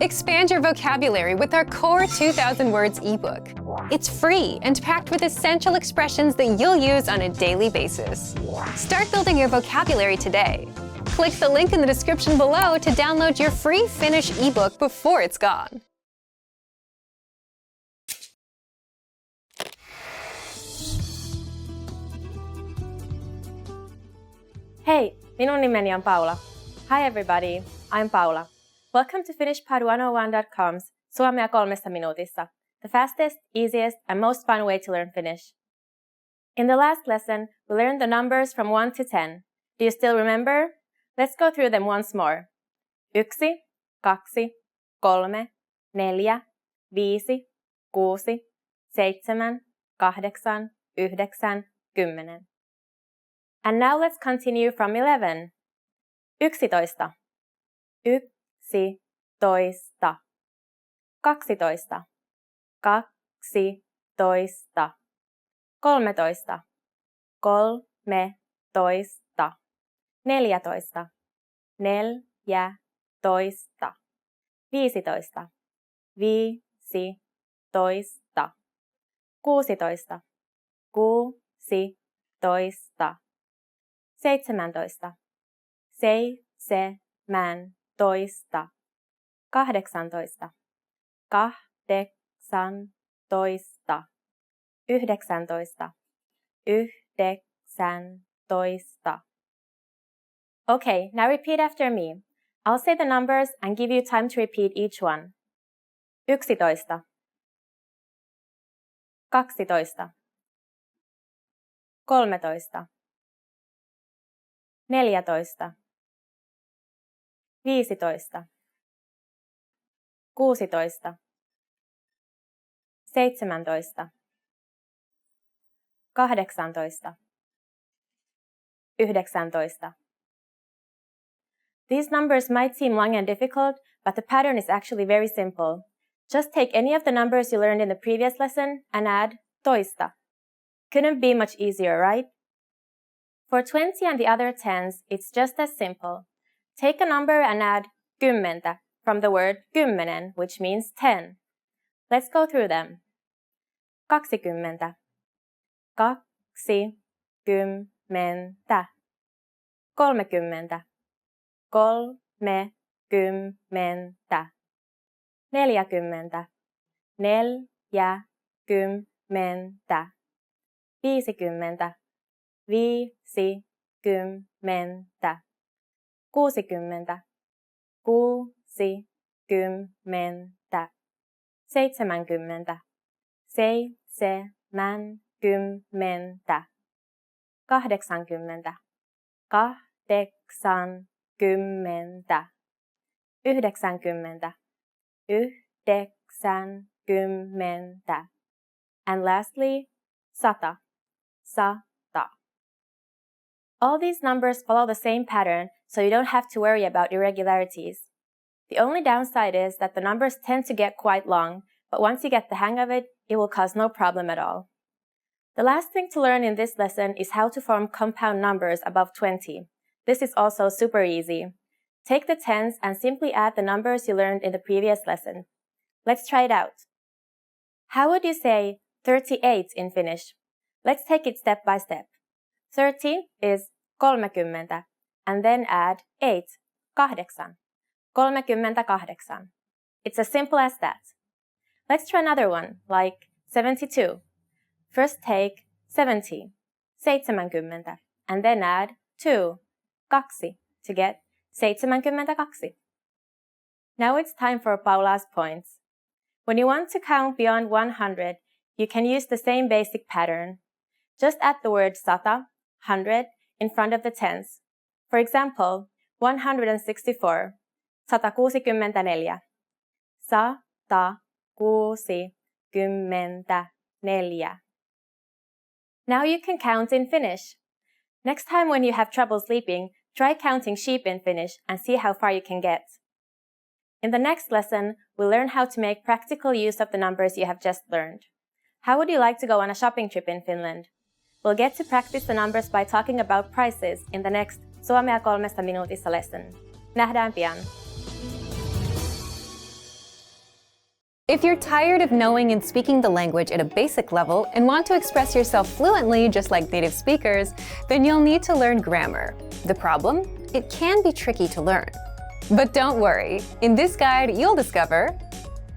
Expand your vocabulary with our Core 2,000 Words ebook. It's free and packed with essential expressions that you'll use on a daily basis. Start building your vocabulary today. Click the link in the description below to download your free Finnish ebook before it's gone. Hei, minun nimeni on Paula. Hi everybody, I'm Paula. Welcome to FinishPod101.com's Suomea 3 minuutissa, the fastest, easiest, and most fun way to learn Finnish. In the last lesson, we learned the numbers from 1 to 10. Do you still remember? Let's go through them once more. 1, 2, 3, 4, 5, 6, 7, 8, 9, 10. And now let's continue from 11. 11. 11. 12. 13. 14. 15. 16. 17. 18. 19. 19. Okay, now repeat after me. I'll say the numbers and give you time to repeat each one. 11. 12. 13. 14. 15. 16. 17. 18. 19. These numbers might seem long and difficult, but the pattern is actually very simple. Just take any of the numbers you learned in the previous lesson and add toista. Couldn't be much easier, right? For 20 and the other tens, it's just as simple. Take a number and add kymmentä from the word kymmenen, which means 10. Let's go through them. 20. 20. 30. 30. 40. 40. 50. 50. 60. 60. 70. 70. 80. 80. 90. 90. And lastly, 100. 100. All these numbers follow the same pattern, so you don't have to worry about irregularities. The only downside is that the numbers tend to get quite long, but once you get the hang of it, it will cause no problem at all. The last thing to learn in this lesson is how to form compound numbers above 20. This is also super easy. Take the tens and simply add the numbers you learned in the previous lesson. Let's try it out. How would you say 38 in Finnish? Let's take it step by step. 30 is 30, and then add 8, 8. 38. It's as simple as that. Let's try another one, like 72. First take 70, 70, and then add 2, 2, to get 72. Now it's time for Paula's points. When you want to count beyond 100, you can use the same basic pattern. Just add the word 100, 100, in front of the tens. For example, 164, 164. 164. Now you can count in Finnish. Next time when you have trouble sleeping, try counting sheep in Finnish and see how far you can get. In the next lesson, we'll learn how to make practical use of the numbers you have just learned. How would you like to go on a shopping trip in Finland? We'll get to practice the numbers by talking about prices in the next Suomea 3 minuutissa lesson. Nähdään pian! If you're tired of knowing and speaking the language at a basic level and want to express yourself fluently just like native speakers, then you'll need to learn grammar. The problem? It can be tricky to learn. But don't worry, in this guide you'll discover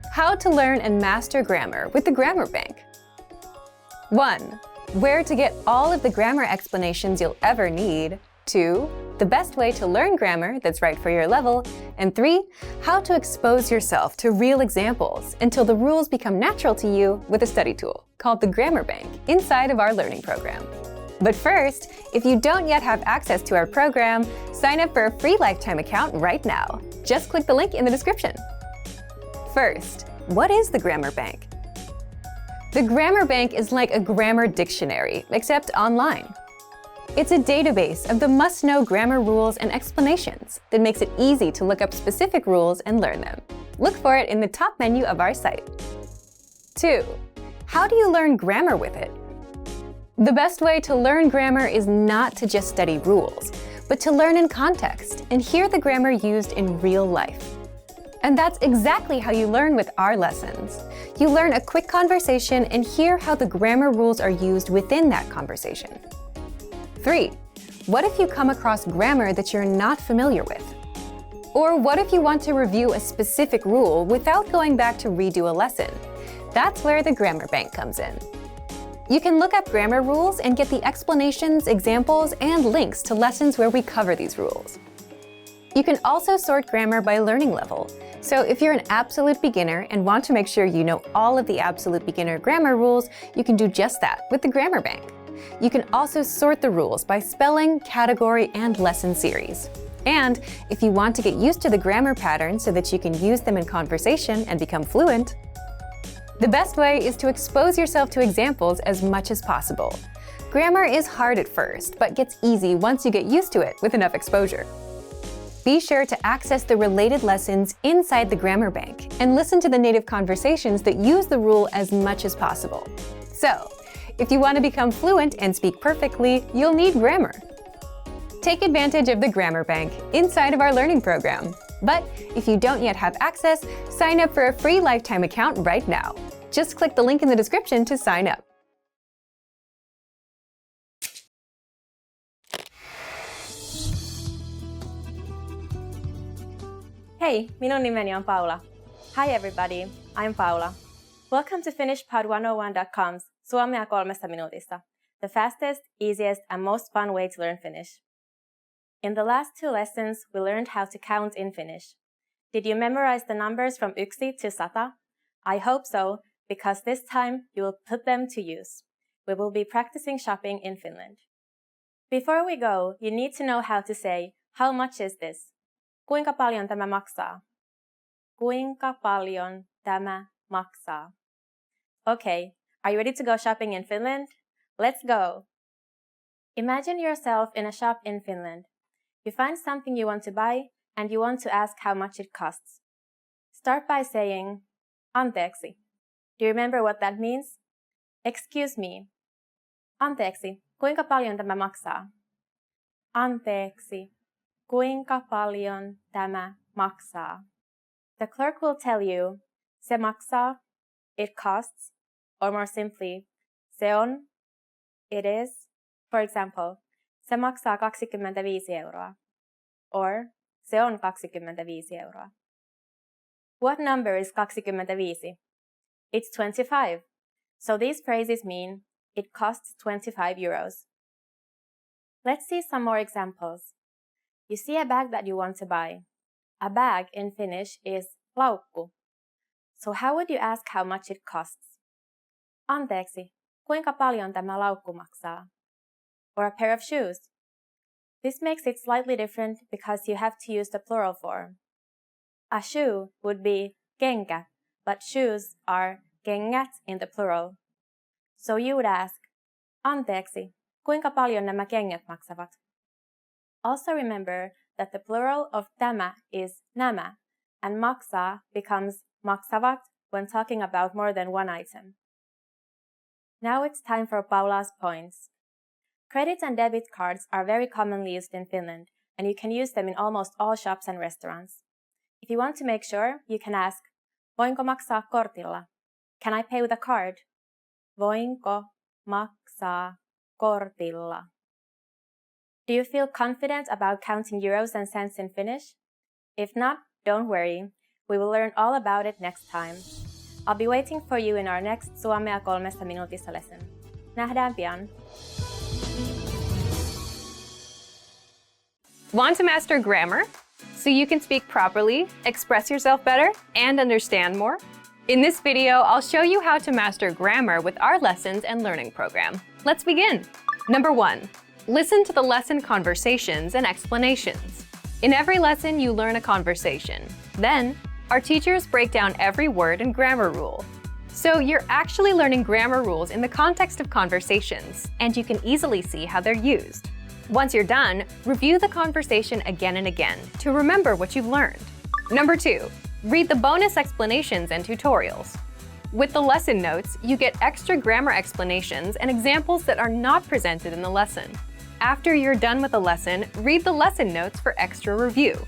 how to learn and master grammar with the Grammar Bank. 1. Where to get all of the grammar explanations you'll ever need. 2. The best way to learn grammar that's right for your level. And 3. How to expose yourself to real examples until the rules become natural to you with a study tool called the Grammar Bank inside of our learning program. But first, if you don't yet have access to our program, sign up for a free lifetime account right now. Just click the link in the description. First, what is the Grammar Bank? The Grammar Bank is like a grammar dictionary, except online. It's a database of the must-know grammar rules and explanations that makes it easy to look up specific rules and learn them. Look for it in the top menu of our site. 2. How do you learn grammar with it? The best way to learn grammar is not to just study rules, but to learn in context and hear the grammar used in real life. And that's exactly how you learn with our lessons. You learn a quick conversation and hear how the grammar rules are used within that conversation. 3. What if you come across grammar that you're not familiar with? Or what if you want to review a specific rule without going back to redo a lesson? That's where the Grammar Bank comes in. You can look up grammar rules and get the explanations, examples, and links to lessons where we cover these rules. You can also sort grammar by learning level. So if you're an absolute beginner and want to make sure you know all of the absolute beginner grammar rules, you can do just that with the Grammar Bank. You can also sort the rules by spelling, category, and lesson series. And if you want to get used to the grammar patterns so that you can use them in conversation and become fluent, the best way is to expose yourself to examples as much as possible. Grammar is hard at first, but gets easy once you get used to it with enough exposure. Be sure to access the related lessons inside the Grammar Bank and listen to the native conversations that use the rule as much as possible. So, if you want to become fluent and speak perfectly, you'll need grammar. Take advantage of the Grammar Bank inside of our learning program. But if you don't yet have access, sign up for a free lifetime account right now. Just click the link in the description to sign up. Hey, minun nimeni on Paula. Hi everybody, I'm Paula. Welcome to FinishPod101.com's Suomea 3 minuutissa, the fastest, easiest, and most fun way to learn Finnish. In the last 2 lessons, we learned how to count in Finnish. Did you memorize the numbers from 1 to 100? I hope so, because this time you will put them to use. We will be practicing shopping in Finland. Before we go, you need to know how to say, how much is this? Kuinka paljon tämä maksaa? Kuinka paljon tämä maksaa? Okay, are you ready to go shopping in Finland? Let's go! Imagine yourself in a shop in Finland. You find something you want to buy and you want to ask how much it costs. Start by saying, anteeksi. Do you remember what that means? Excuse me. Anteeksi, kuinka paljon tämä maksaa? Anteeksi, kuinka paljon tämä maksaa? The clerk will tell you, se maksaa, it costs, or more simply, se on, it is. For example, se maksaa 25 euroa, or se on 25 euroa. What number is 25? It's 25. So these phrases mean it costs 25 euros. Let's see some more examples. You see a bag that you want to buy. A bag in Finnish is laukku. So how would you ask how much it costs? Anteeksi, kuinka paljon tämä laukku maksaa? Or a pair of shoes. This makes it slightly different because you have to use the plural form. A shoe would be kenkä, but shoes are kengät in the plural. So you would ask, anteeksi, kuinka paljon nämä kengät maksavat? Also remember that the plural of tämä is nämä, and maksaa becomes maksavat when talking about more than one item. Now it's time for Paula's points. Credit and debit cards are very commonly used in Finland, and you can use them in almost all shops and restaurants. If you want to make sure, you can ask, Voinko maksaa kortilla? Can I pay with a card? Voinko maksaa kortilla? Do you feel confident about counting euros and cents in Finnish? If not, don't worry. We will learn all about it next time. I'll be waiting for you in our next Suomea 3 minuutissa lesson. Nähdään pian! Want to master grammar so you can speak properly, express yourself better, and understand more? In this video, I'll show you how to master grammar with our lessons and learning program. Let's begin. Number 1. Listen to the lesson conversations and explanations. In every lesson, you learn a conversation. Then, our teachers break down every word and grammar rule. So you're actually learning grammar rules in the context of conversations, and you can easily see how they're used. Once you're done, review the conversation again and again to remember what you've learned. Number 2. Read the bonus explanations and tutorials. With the lesson notes, you get extra grammar explanations and examples that are not presented in the lesson. After you're done with the lesson, read the lesson notes for extra review.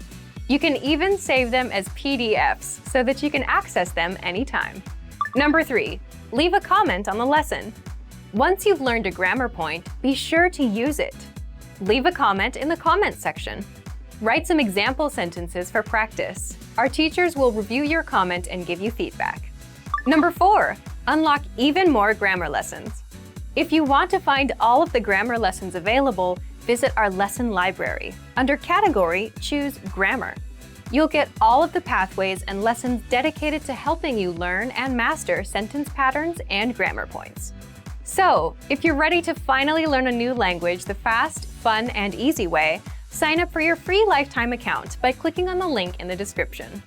You can even save them as PDFs so that you can access them anytime. Number 3. Leave a comment on the lesson. Once you've learned a grammar point, be sure to use it. Leave a comment in the comments section. Write some example sentences for practice. Our teachers will review your comment and give you feedback. Number 4. Unlock even more grammar lessons. If you want to find all of the grammar lessons available, visit our lesson library. Under Category, choose Grammar. You'll get all of the pathways and lessons dedicated to helping you learn and master sentence patterns and grammar points. So, if you're ready to finally learn a new language the fast, fun, and easy way, sign up for your free lifetime account by clicking on the link in the description.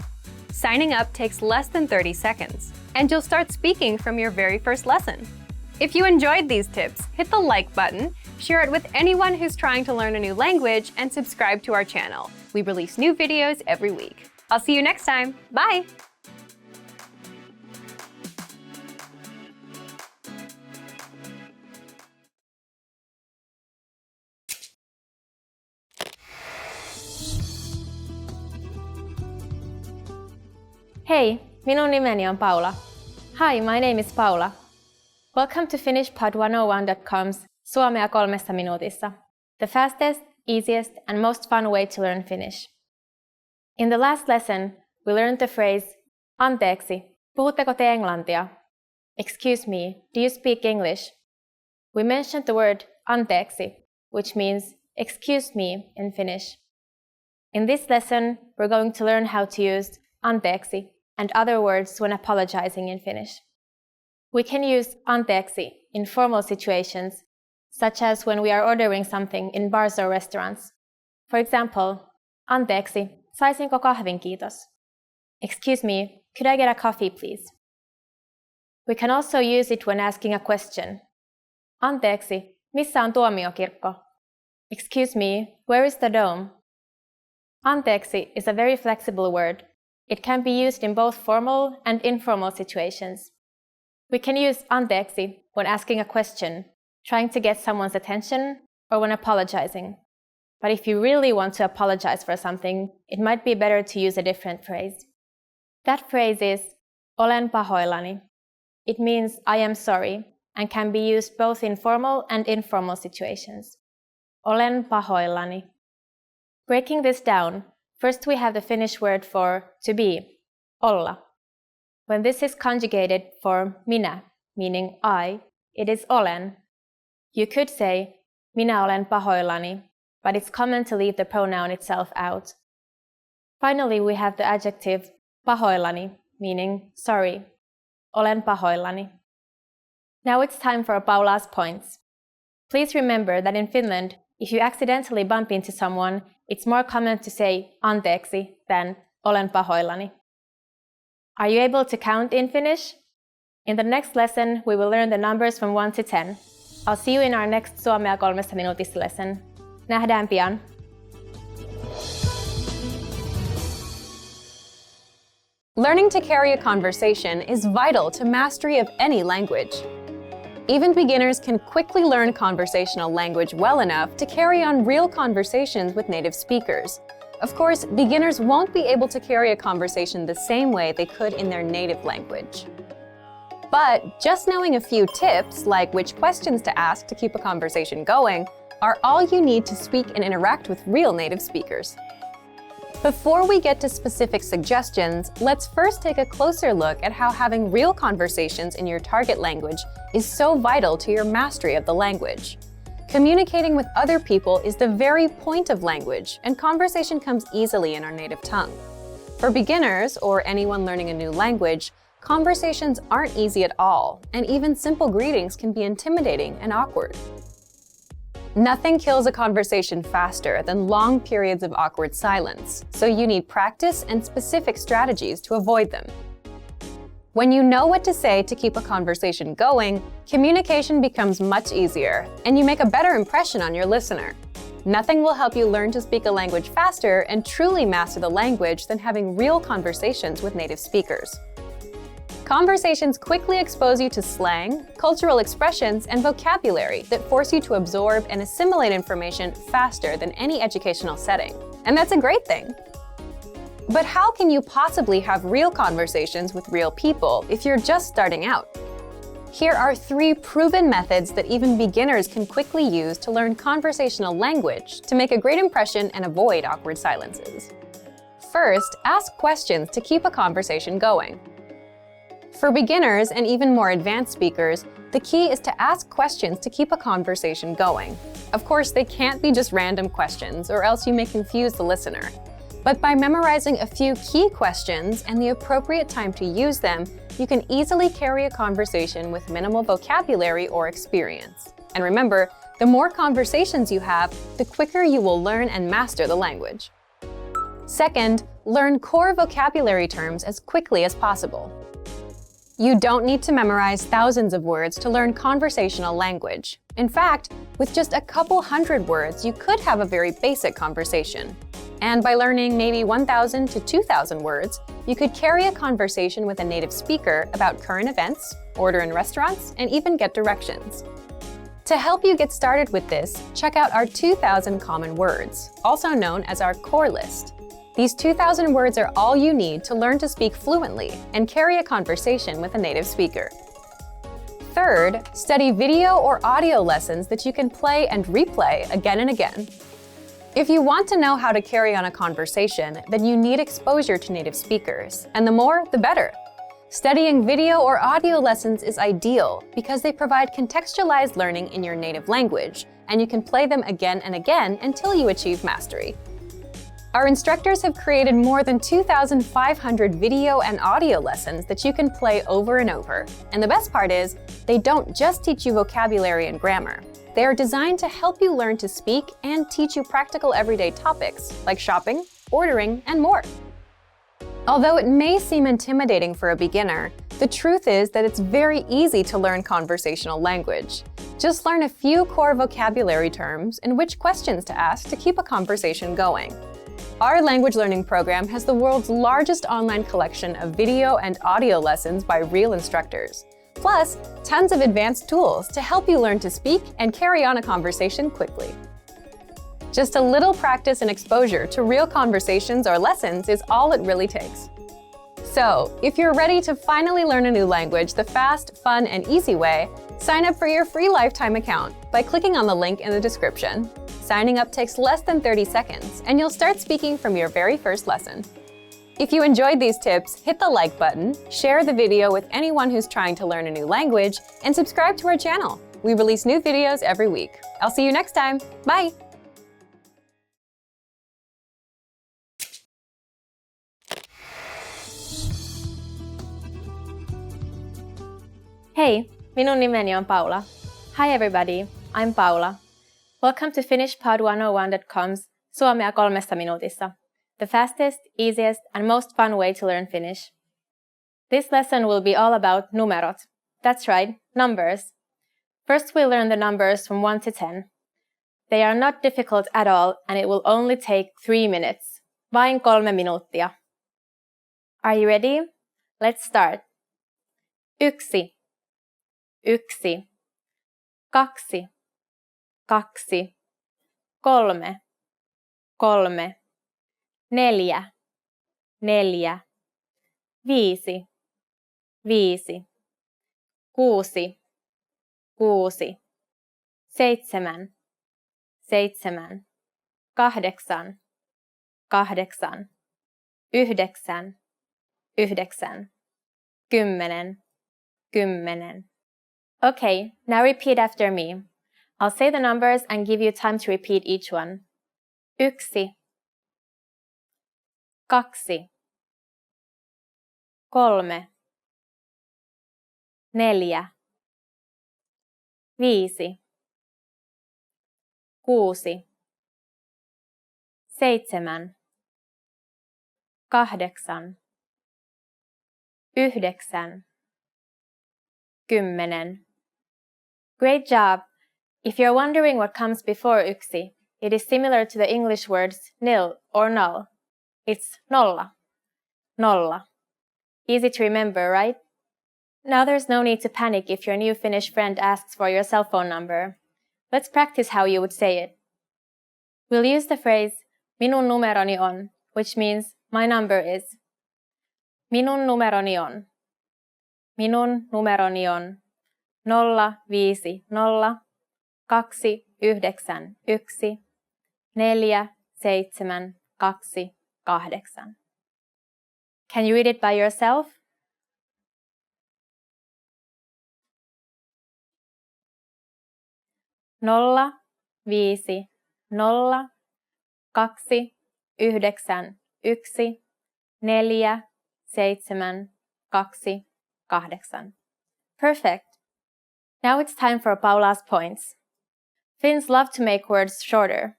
Signing up takes less than 30 seconds, and you'll start speaking from your very first lesson. If you enjoyed these tips, hit the like button, share it with anyone who's trying to learn a new language, and subscribe to our channel. We release new videos every week. I'll see you next time. Bye! Hei, minun nimeni on Paula. Hi, my name is Paula. Welcome to FinishPod101.com's Suomea 3 minuutissa, the fastest, easiest, and most fun way to learn Finnish. In the last lesson, we learned the phrase anteeksi, puhutteko te englantia? Excuse me, do you speak English? We mentioned the word anteeksi, which means excuse me in Finnish. In this lesson, we're going to learn how to use anteeksi and other words when apologizing in Finnish. We can use anteeksi in formal situations, such as when we are ordering something in bars or restaurants. For example, anteeksi, saisinko kahvin kiitos? Excuse me, could I get a coffee please? We can also use it when asking a question. Anteeksi, missä on tuomiokirkko? Excuse me, where is the dome? Anteeksi is a very flexible word. It can be used in both formal and informal situations. We can use anteeksi when asking a question, trying to get someone's attention, or when apologizing. But if you really want to apologize for something, it might be better to use a different phrase. That phrase is olen pahoillani. It means I am sorry and can be used both in formal and informal situations. Olen pahoillani. Breaking this down, first we have the Finnish word for to be, olla. When this is conjugated for minä, meaning I, it is olen. You could say minä olen pahoillani, but it's common to leave the pronoun itself out. Finally, we have the adjective pahoillani, meaning sorry. Olen pahoillani. Now it's time for Paula's points. Please remember that in Finland, if you accidentally bump into someone, it's more common to say anteeksi than olen pahoillani. Are you able to count in Finnish? In the next lesson, we will learn the numbers from 1 to 10. I'll see you in our next Suomea 3 minuutissa lesson. Nähdään pian! Learning to carry a conversation is vital to mastery of any language. Even beginners can quickly learn conversational language well enough to carry on real conversations with native speakers. Of course, beginners won't be able to carry a conversation the same way they could in their native language. But just knowing a few tips, like which questions to ask to keep a conversation going, are all you need to speak and interact with real native speakers. Before we get to specific suggestions, let's first take a closer look at how having real conversations in your target language is so vital to your mastery of the language. Communicating with other people is the very point of language, and conversation comes easily in our native tongue. For beginners, or anyone learning a new language, conversations aren't easy at all, and even simple greetings can be intimidating and awkward. Nothing kills a conversation faster than long periods of awkward silence, so you need practice and specific strategies to avoid them. When you know what to say to keep a conversation going, communication becomes much easier, and you make a better impression on your listener. Nothing will help you learn to speak a language faster and truly master the language than having real conversations with native speakers. Conversations quickly expose you to slang, cultural expressions, and vocabulary that force you to absorb and assimilate information faster than any educational setting. And that's a great thing. But how can you possibly have real conversations with real people if you're just starting out? Here are 3 proven methods that even beginners can quickly use to learn conversational language to make a great impression and avoid awkward silences. First, ask questions to keep a conversation going. For beginners and even more advanced speakers, the key is to ask questions to keep a conversation going. Of course, they can't be just random questions, or else you may confuse the listener. But by memorizing a few key questions and the appropriate time to use them, you can easily carry a conversation with minimal vocabulary or experience. And remember, the more conversations you have, the quicker you will learn and master the language. Second, learn core vocabulary terms as quickly as possible. You don't need to memorize thousands of words to learn conversational language. In fact, with just a couple hundred words, you could have a very basic conversation. And by learning maybe 1,000 to 2,000 words, you could carry a conversation with a native speaker about current events, order in restaurants, and even get directions. To help you get started with this, check out our 2,000 common words, also known as our core list. These 2,000 words are all you need to learn to speak fluently and carry a conversation with a native speaker. Third, study video or audio lessons that you can play and replay again and again. If you want to know how to carry on a conversation, then you need exposure to native speakers, and the more, the better. Studying video or audio lessons is ideal because they provide contextualized learning in your native language, and you can play them again and again until you achieve mastery. Our instructors have created more than 2,500 video and audio lessons that you can play over and over. And the best part is, they don't just teach you vocabulary and grammar. They are designed to help you learn to speak and teach you practical everyday topics like shopping, ordering, and more. Although it may seem intimidating for a beginner, the truth is that it's very easy to learn conversational language. Just learn a few core vocabulary terms and which questions to ask to keep a conversation going. Our language learning program has the world's largest online collection of video and audio lessons by real instructors. Plus, tons of advanced tools to help you learn to speak and carry on a conversation quickly. Just a little practice and exposure to real conversations or lessons is all it really takes. So, if you're ready to finally learn a new language the fast, fun, and easy way, sign up for your free lifetime account by clicking on the link in the description. Signing up takes less than 30 seconds, and you'll start speaking from your very first lesson. If you enjoyed these tips, hit the like button, share the video with anyone who's trying to learn a new language, and subscribe to our channel. We release new videos every week. I'll see you next time. Bye! Hei, minun nimeni on Paula. Hi everybody, I'm Paula. Welcome to FinishPod101.com's Suomea 3 minuutissa, the fastest, easiest, and most fun way to learn Finnish. This lesson will be all about numerot. That's right, numbers. First we'll learn the numbers from 1 to 10. They are not difficult at all, and it will only take 3 minutes. Vain 3 minuuttia. Are you ready? Let's start. 1, 1, 2, 2, 3, 3, 4, 4, 5, 5, 6, 6, 7, 7, 8, 8, 9, 9, 10, 10. Okay, now repeat after me. I'll say the numbers and give you time to repeat each one. 1, 2, 3, 4, 5, 6, 7, 8, 9, 10. Great job! If you're wondering what comes before yksi, it is similar to the English words nil or null. It's nolla, nolla. Easy to remember, right? Now there's no need to panic if your new Finnish friend asks for your cell phone number. Let's practice how you would say it. We'll use the phrase minun numeroni on, which means my number is. Minun numeroni on. Minun numeroni on 050 291 4728. Can you read it by yourself? Nolla, 5, 0, 2, 9, 1, 4, 7, 2, 8. Perfect! Now it's time for Paula's points. Finns love to make words shorter.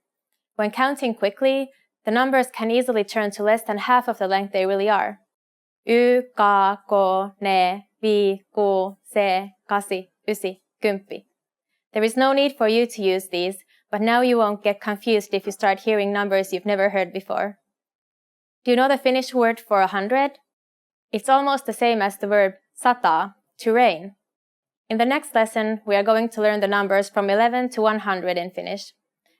When counting quickly, the numbers can easily turn to less than half of the length they really are. 1, 2, 3, 4, 5, 6, 7, 8, 10. There is no need for you to use these, but now you won't get confused if you start hearing numbers you've never heard before. Do you know the Finnish word for 100? It's almost the same as the verb sata, to rain. In the next lesson, we are going to learn the numbers from 11 to 100 in Finnish.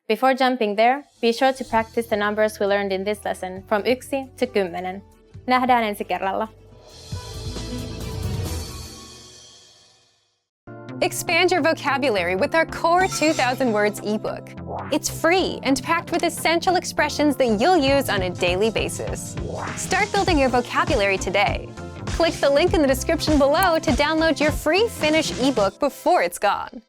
Before jumping there, be sure to practice the numbers we learned in this lesson from 1 to 10. Nähdään ensi kerralla. Expand your vocabulary with our Core 2000 Words ebook. It's free and packed with essential expressions that you'll use on a daily basis. Start building your vocabulary today. Click the link in the description below to download your free Finnish ebook before it's gone.